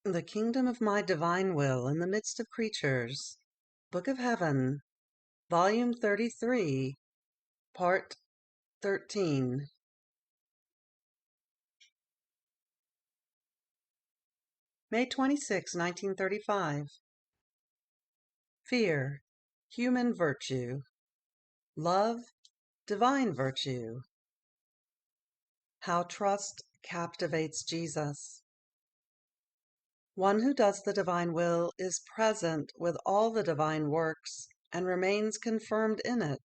The Kingdom of My Divine Will in the Midst of Creatures. Book of Heaven, Volume 33, Part 13. May 26, 1935. Fear, human virtue. Love, divine virtue. How trust captivates Jesus. One who does the divine will is present with all the divine works and remains confirmed in it.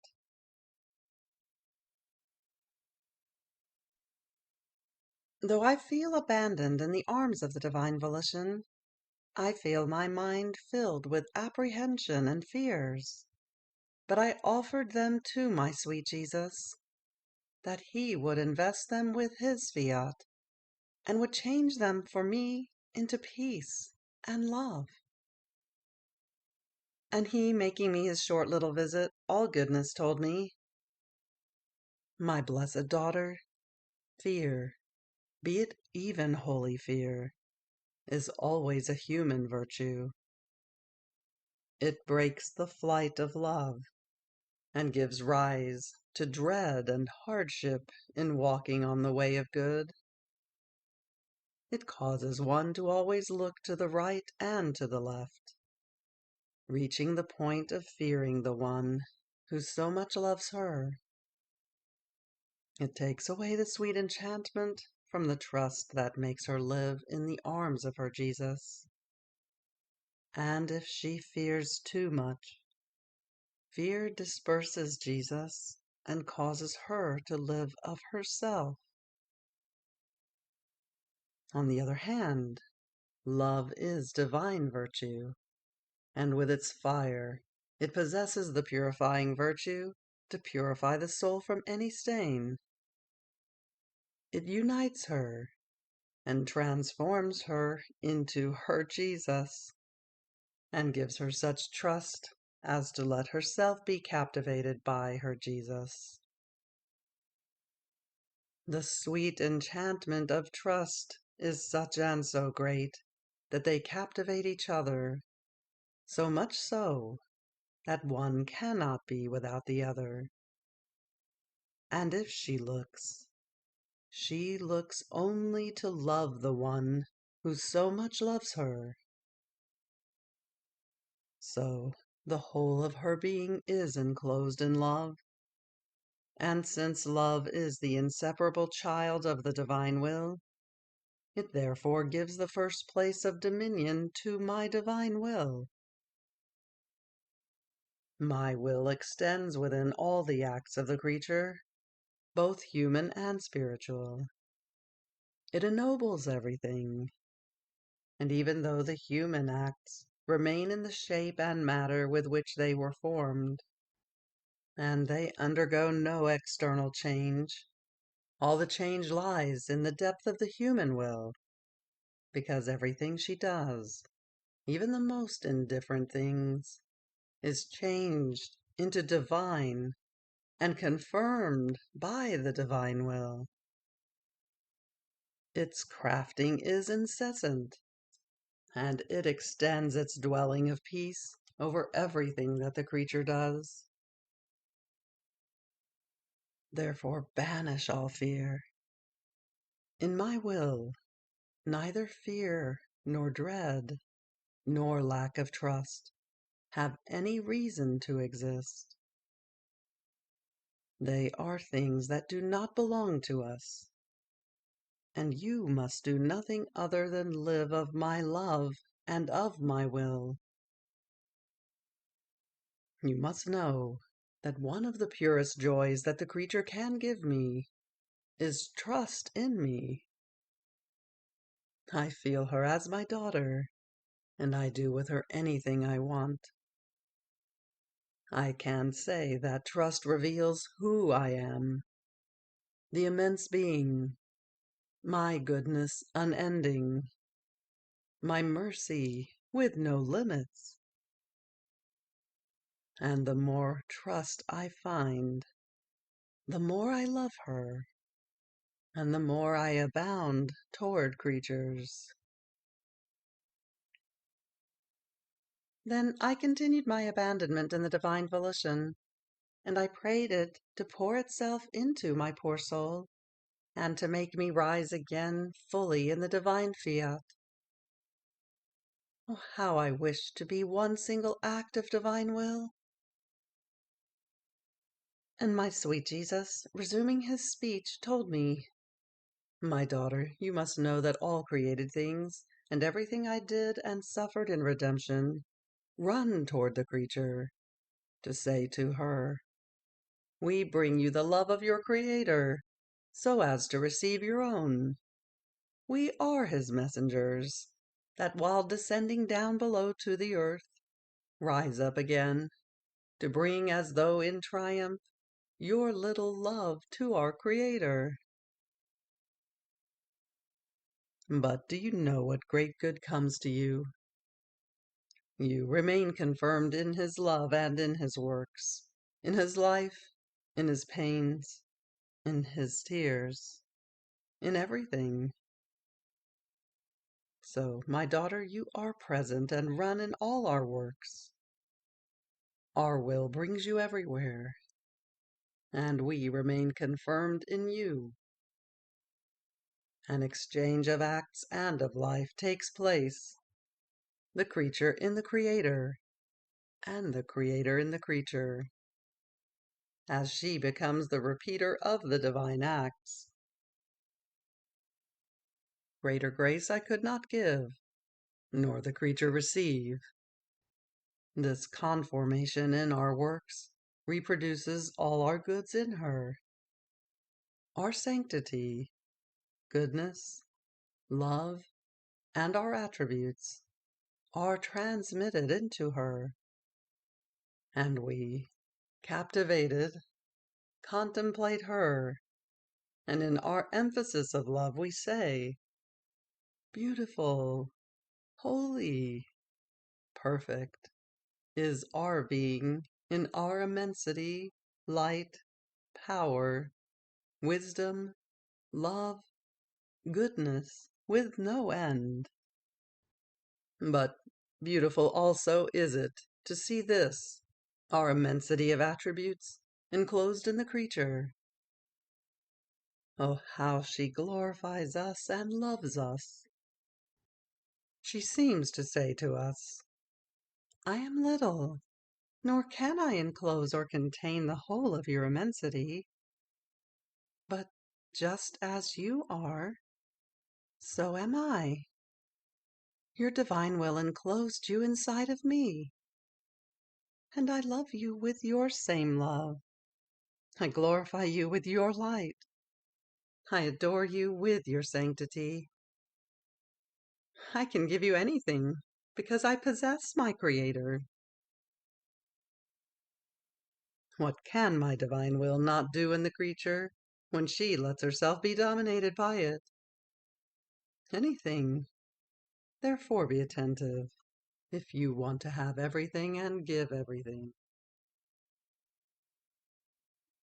Though I feel abandoned in the arms of the divine volition, I feel my mind filled with apprehension and fears. But I offered them to my sweet Jesus, that he would invest them with his fiat, and would change them for me into peace and love. And he, making me his short little visit, all goodness told me, "My blessed daughter, fear, be it even holy fear, is always a human virtue. It breaks the flight of love, and gives rise to dread and hardship in walking on the way of good. It causes one to always look to the right and to the left, reaching the point of fearing the one who so much loves her. It takes away the sweet enchantment from the trust that makes her live in the arms of her Jesus. And if she fears too much, fear disperses Jesus and causes her to live of herself. On the other hand, love is divine virtue, and with its fire it possesses the purifying virtue to purify the soul from any stain. It unites her and transforms her into her Jesus, and gives her such trust as to let herself be captivated by her Jesus. The sweet enchantment of trust is such and so great that they captivate each other, so much so that one cannot be without the other. And if she looks only to love the one who so much loves her. So the whole of her being is enclosed in love, and since love is the inseparable child of the divine will, it therefore gives the first place of dominion to my divine will. My will extends within all the acts of the creature, both human and spiritual. It ennobles everything, and even though the human acts remain in the shape and matter with which they were formed, and they undergo no external change, all the change lies in the depth of the human will, because everything she does, even the most indifferent things, is changed into divine and confirmed by the divine will. Its crafting is incessant, and it extends its dwelling of peace over everything that the creature does. Therefore banish all fear. In my will, neither fear nor dread nor lack of trust have any reason to exist. They are things that do not belong to us, and you must do nothing other than live of my love and of my will. You must know that one of the purest joys that the creature can give me is trust in me. I feel her as my daughter, and I do with her anything I want. I can say that trust reveals who I am, the immense being, my goodness unending, my mercy with no limits. And the more trust I find, the more I love her, and the more I abound toward creatures. Then I continued my abandonment in the divine volition, and I prayed it to pour itself into my poor soul, and to make me rise again fully in the divine Fiat. Oh, how I wished to be one single act of divine will! And my sweet Jesus, resuming his speech, told me, "My daughter, you must know that all created things, and everything I did and suffered in redemption, run toward the creature, to say to her, 'We bring you the love of your Creator, so as to receive your own.' We are his messengers, that while descending down below to the earth, rise up again, to bring as though in triumph your little love to our Creator. But do you know what great good comes to you? You remain confirmed in his love and in his works, in his life, in his pains, in his tears, in everything. So, my daughter, you are present and run in all our works. Our will brings you everywhere, and we remain confirmed in you. An exchange of acts and of life takes place, the creature in the Creator, and the Creator in the creature, as she becomes the repeater of the divine acts. Greater grace I could not give, nor the creature receive. This conformation in our works reproduces all our goods in her. Our sanctity, goodness, love, and our attributes are transmitted into her, and we, captivated, contemplate her, and in our emphasis of love we say, "Beautiful, holy, perfect is our being in our immensity, light, power, wisdom, love, goodness, with no end." But beautiful also is it to see this, our immensity of attributes, enclosed in the creature. Oh, how she glorifies us and loves us! She seems to say to us, "I am little, nor can I enclose or contain the whole of your immensity, but just as you are, so am I. Your divine will enclosed you inside of me, and I love you with your same love. I glorify you with your light. I adore you with your sanctity. I can give you anything because I possess my Creator. What can my divine will not do in the creature when she lets herself be dominated by it? Anything. Therefore be attentive, if you want to have everything and give everything.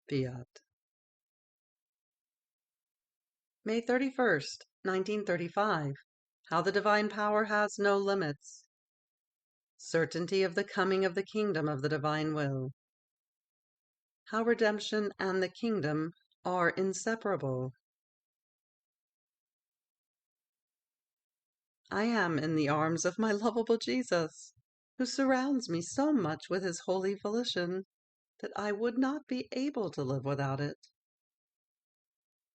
Fiat. May 31st, 1935. How the divine power has no limits. Certainty of the coming of the kingdom of the divine will. How redemption and the kingdom are inseparable. I am in the arms of my lovable Jesus, who surrounds me so much with his holy volition that I would not be able to live without it.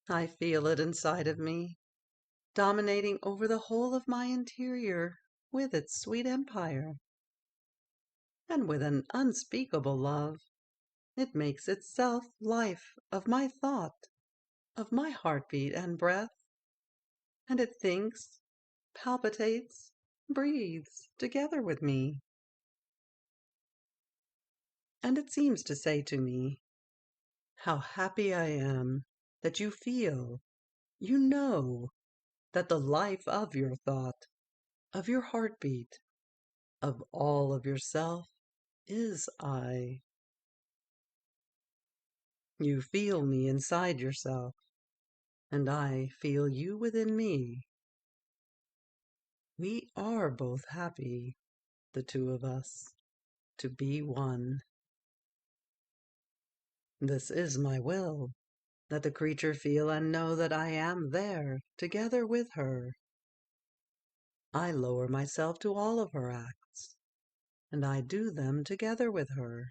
I feel it inside of me, dominating over the whole of my interior with its sweet empire, and with an unspeakable love. It makes itself life of my thought, of my heartbeat and breath, and it thinks, palpitates, breathes together with me. And it seems to say to me, "How happy I am that you feel, you know, that the life of your thought, of your heartbeat, of all of yourself is I. You feel me inside yourself, and I feel you within me. We are both happy, the two of us, to be one. This is my will, that the creature feel and know that I am there, together with her. I lower myself to all of her acts, and I do them together with her,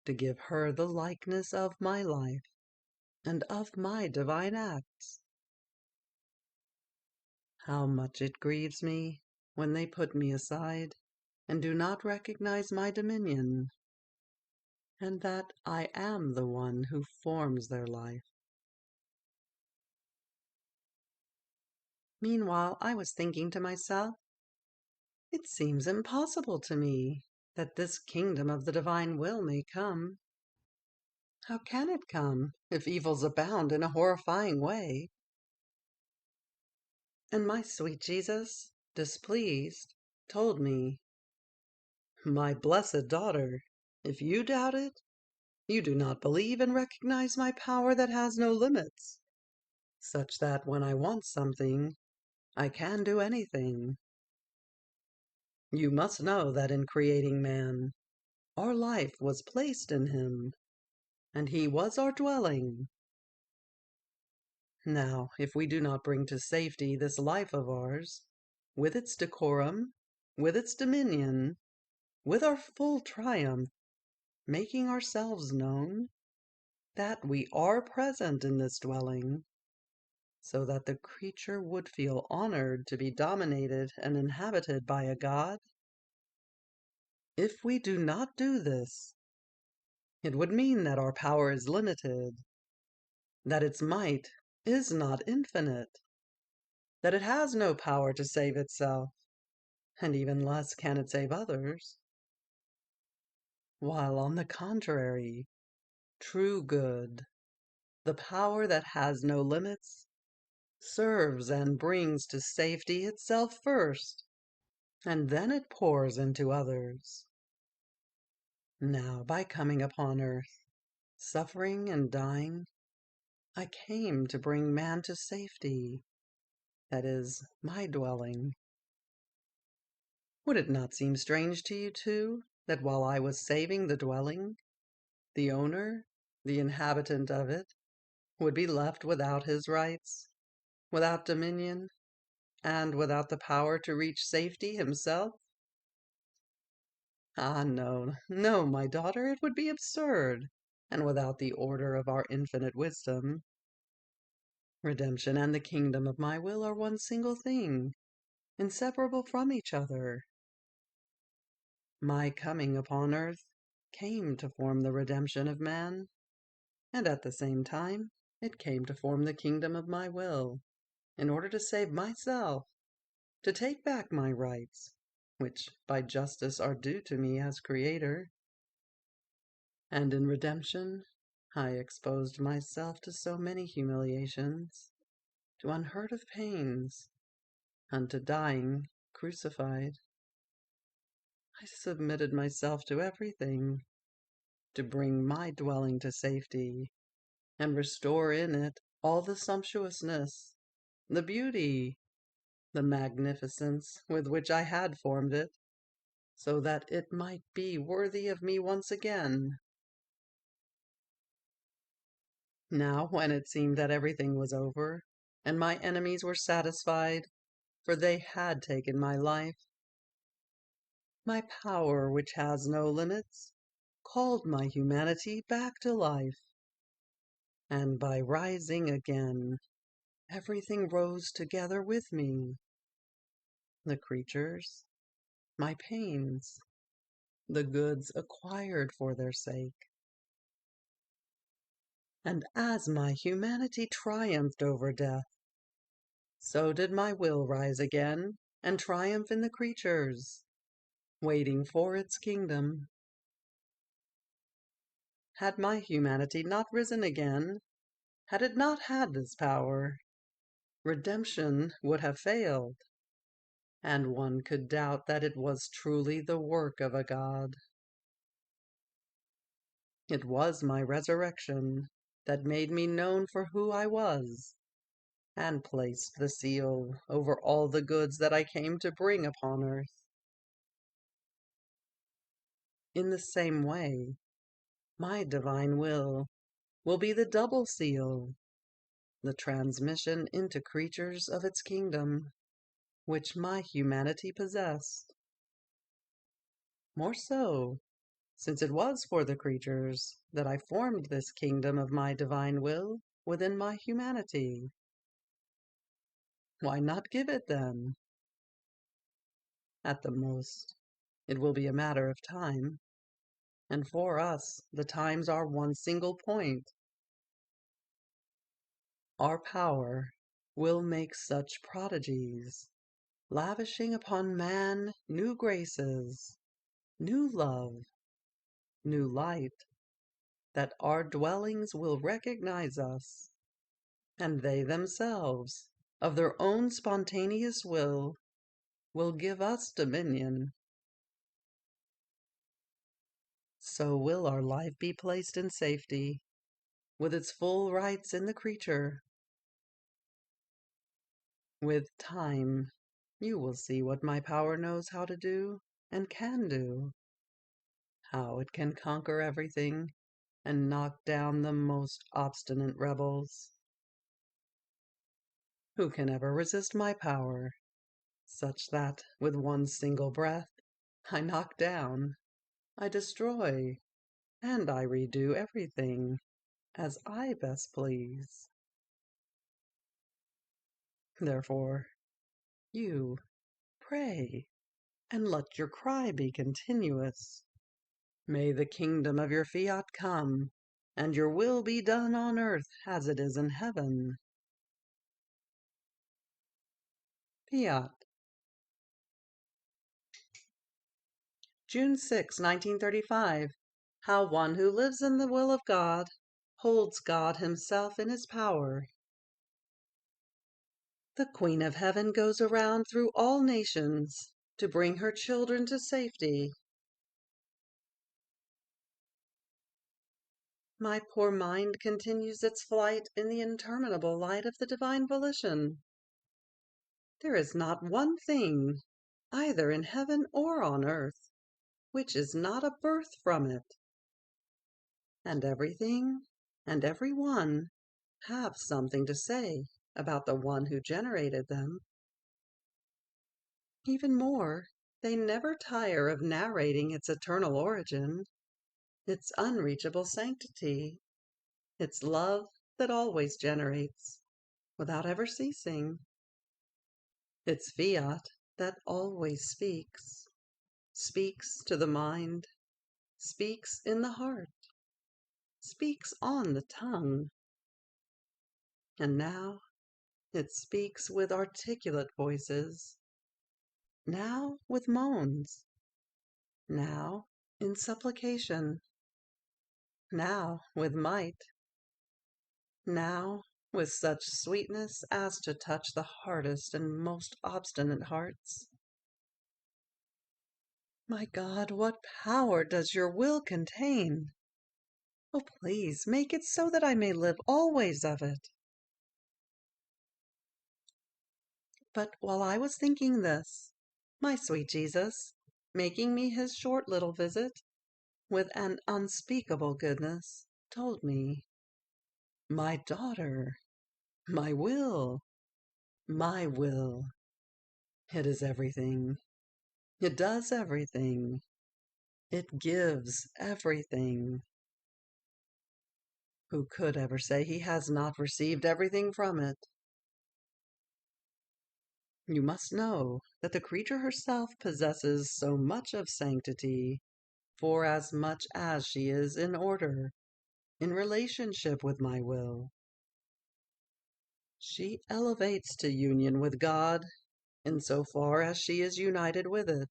to give her the likeness of my life and of my divine acts. How much it grieves me when they put me aside and do not recognize my dominion, and that I am the one who forms their life. Meanwhile, I was thinking to myself, it seems impossible to me that this kingdom of the divine will may come. How can it come if evils abound in a horrifying way? And my sweet Jesus, displeased, told me, "My blessed daughter, if you doubt it, you do not believe and recognize my power that has no limits, such that when I want something, I can do anything. You must know that in creating man, our life was placed in him, and he was our dwelling. Now, if we do not bring to safety this life of ours, with its decorum, with its dominion, with our full triumph, making ourselves known, that we are present in this dwelling, so that the creature would feel honored to be dominated and inhabited by a god, if we do not do this, it would mean that our power is limited, that its might is not infinite, that it has no power to save itself, and even less can it save others. While on the contrary, true good, the power that has no limits, serves and brings to safety itself first, and then it pours into others. Now, by coming upon earth, suffering and dying, I came to bring man to safety, that is, my dwelling. Would it not seem strange to you, too, that while I was saving the dwelling, the owner, the inhabitant of it, would be left without his rights, without dominion, and without the power to reach safety himself? Ah, no, no, my daughter, it would be absurd, and without the order of our infinite wisdom. Redemption and the kingdom of my will are one single thing, inseparable from each other. My coming upon earth came to form the redemption of man, and at the same time it came to form the kingdom of my will, in order to save myself, to take back my rights, which by justice are due to me as creator. And in redemption, I exposed myself to so many humiliations, to unheard of pains, unto dying crucified. I submitted myself to everything, to bring my dwelling to safety, and restore in it all the sumptuousness, the beauty, the magnificence with which I had formed it, so that it might be worthy of me once again. Now, when it seemed that everything was over, and my enemies were satisfied, for they had taken my life, my power, which has no limits, called my humanity back to life, and by rising again, everything rose together with me, the creatures, my pains, the goods acquired for their sake. And as my humanity triumphed over death, so did my will rise again and triumph in the creatures, waiting for its kingdom. Had my humanity not risen again, had it not had this power, redemption would have failed, and one could doubt that it was truly the work of a god. It was my resurrection that made me known for who I was, and placed the seal over all the goods that I came to bring upon earth. In the same way, my divine will be the double seal, the transmission into creatures of its kingdom, which my humanity possessed. More so, since it was for the creatures that I formed this kingdom of my divine will within my humanity. Why not give it then? At the most, it will be a matter of time, and for us the times are one single point. Our power will make such prodigies, lavishing upon man new graces, new love, new light, that our dwellings will recognize us, and they themselves, of their own spontaneous will give us dominion. So will our life be placed in safety, with its full rights in the creature. With time, you will see what my power knows how to do and can do, how it can conquer everything and knock down the most obstinate rebels. Who can ever resist my power, such that with one single breath I knock down, I destroy, and I redo everything as I best please? Therefore, you pray, and let your cry be continuous. May the kingdom of your Fiat come, and your will be done on earth as it is in heaven. Fiat. June 6, 1935. How one who lives in the will of God holds God himself in his power. The Queen of Heaven goes around through all nations to bring her children to safety. My poor mind continues its flight in the interminable light of the divine volition. There is not one thing, either in heaven or on earth, which is not a birth from it. And everything and every one have something to say about the one who generated them. Even more, they never tire of narrating its eternal origin, its unreachable sanctity, its love that always generates, without ever ceasing, its fiat that always speaks to the mind, speaks in the heart, speaks on the tongue. And now it speaks with articulate voices, now with moans, now in supplication, now with might, now with such sweetness as to touch the hardest and most obstinate hearts. My God, what power does your will contain? Oh, please make it so that I may live always of it. But while I was thinking this, my sweet Jesus, making me his short little visit, with an unspeakable goodness, told me, "My daughter, my will, my will. It is everything. It does everything. It gives everything. Who could ever say he has not received everything from it? You must know that the creature herself possesses so much of sanctity, for as much as she is in order, in relationship with my will. She elevates to union with God in so far as she is united with it.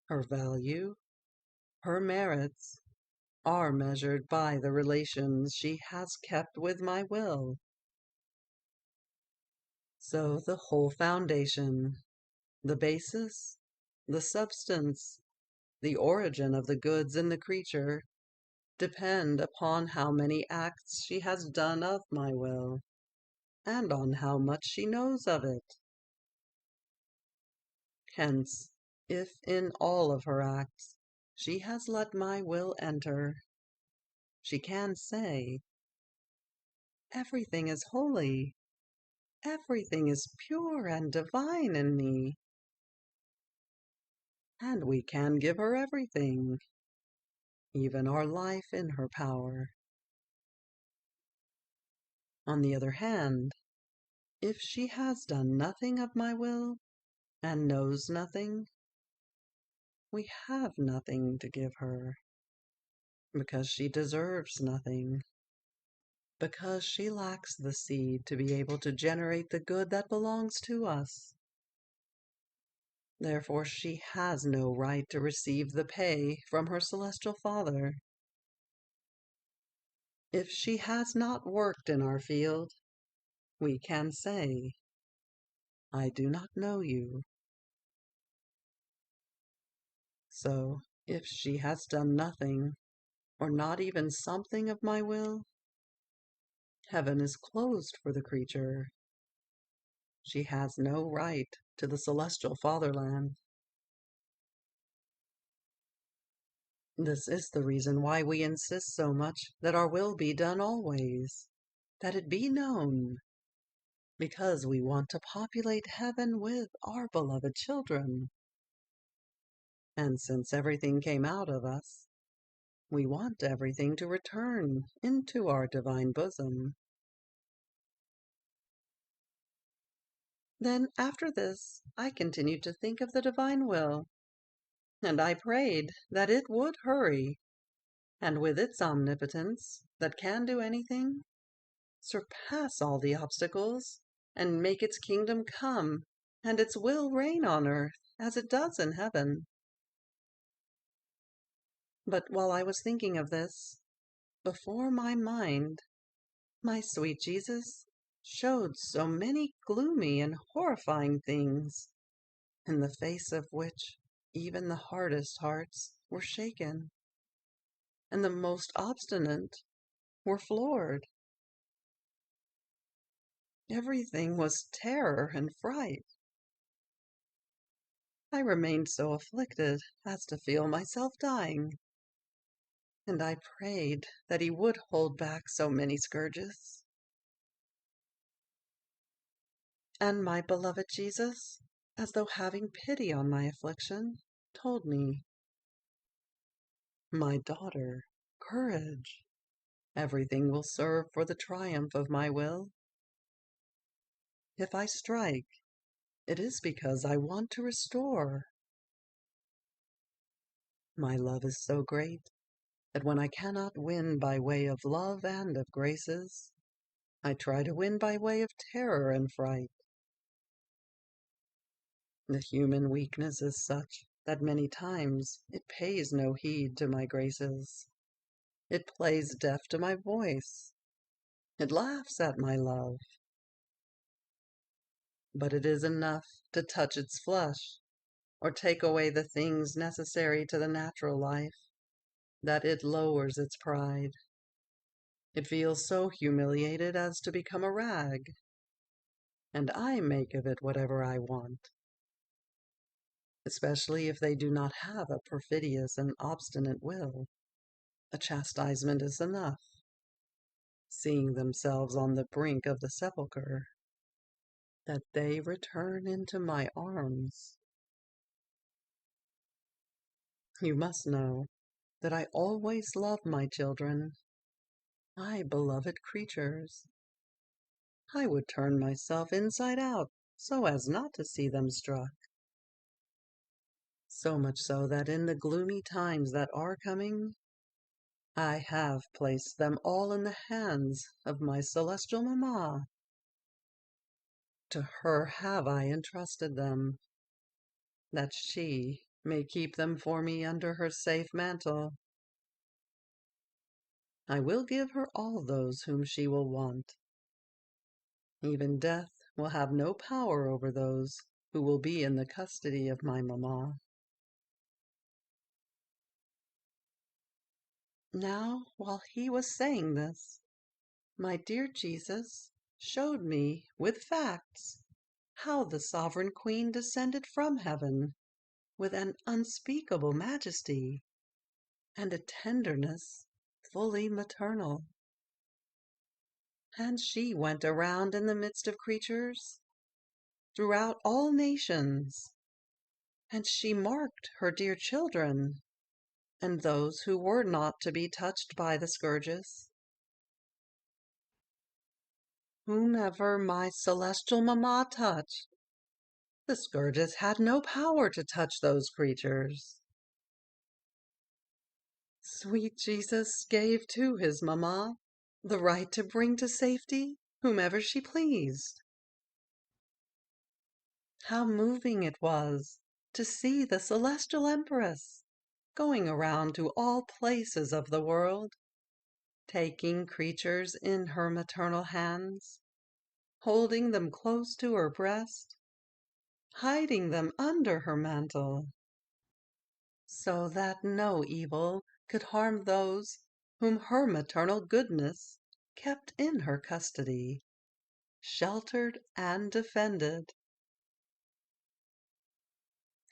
Her value, her merits, are measured by the relations she has kept with my will. So the whole foundation, the basis, the substance, the origin of the goods in the creature depend upon how many acts she has done of my will, and on how much she knows of it. Hence, if in all of her acts she has let my will enter, she can say, "Everything is holy, everything is pure and divine in me." And we can give her everything, even our life in her power. On the other hand, if she has done nothing of my will, and knows nothing, we have nothing to give her, because she deserves nothing, because she lacks the seed to be able to generate the good that belongs to us. Therefore she has no right to receive the pay from her celestial Father. If she has not worked in our field, we can say, "I do not know you." So, if she has done nothing, or not even something of my will, heaven is closed for the creature. She has no right to the celestial fatherland. This is the reason why we insist so much that our will be done always, that it be known, because we want to populate heaven with our beloved children. And since everything came out of us, we want everything to return into our divine bosom. Then after this I continued to think of the divine will, and I prayed that it would hurry, and with its omnipotence, that can do anything, surpass all the obstacles, and make its kingdom come, and its will reign on earth, as it does in heaven. But while I was thinking of this, before my mind, my sweet Jesus showed so many gloomy and horrifying things, in the face of which even the hardest hearts were shaken, and the most obstinate were floored. Everything was terror and fright. I remained so afflicted as to feel myself dying, and I prayed that he would hold back so many scourges. And my beloved Jesus, as though having pity on my affliction, told me, "My daughter, courage! Everything will serve for the triumph of my will. If I strike, it is because I want to restore. My love is so great that when I cannot win by way of love and of graces, I try to win by way of terror and fright. The human weakness is such that many times it pays no heed to my graces. It plays deaf to my voice. It laughs at my love. But it is enough to touch its flesh, or take away the things necessary to the natural life, that it lowers its pride. It feels so humiliated as to become a rag, and I make of it whatever I want. Especially if they do not have a perfidious and obstinate will, a chastisement is enough, seeing themselves on the brink of the sepulchre, that they return into my arms. You must know that I always love my children, my beloved creatures. I would turn myself inside out so as not to see them struck. So much so that in the gloomy times that are coming, I have placed them all in the hands of my celestial mamma. To her have I entrusted them, that she may keep them for me under her safe mantle. I will give her all those whom she will want. Even death will have no power over those who will be in the custody of my mamma. Now, while he was saying this, my dear Jesus showed me with facts how the sovereign queen descended from heaven with an unspeakable majesty, and a tenderness fully maternal. And she went around in the midst of creatures throughout all nations, and she marked her dear children and those who were not to be touched by the scourges. Whomever my celestial mamma touched, the scourges had no power to touch those creatures. Sweet Jesus gave to his mamma the right to bring to safety whomever she pleased. How moving it was to see the celestial empress going around to all places of the world, taking creatures in her maternal hands, holding them close to her breast, hiding them under her mantle, so that no evil could harm those whom her maternal goodness kept in her custody, sheltered and defended.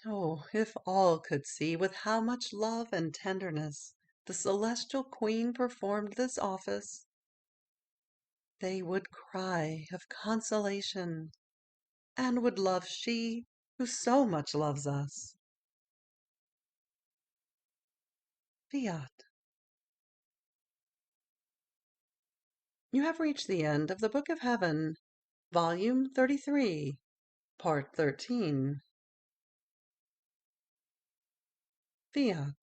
Oh, if all could see with how much love and tenderness the celestial queen performed this office, they would cry of consolation, and would love she who so much loves us. Fiat. You have reached the end of the Book of Heaven, Volume 33, Part 13. Fiat.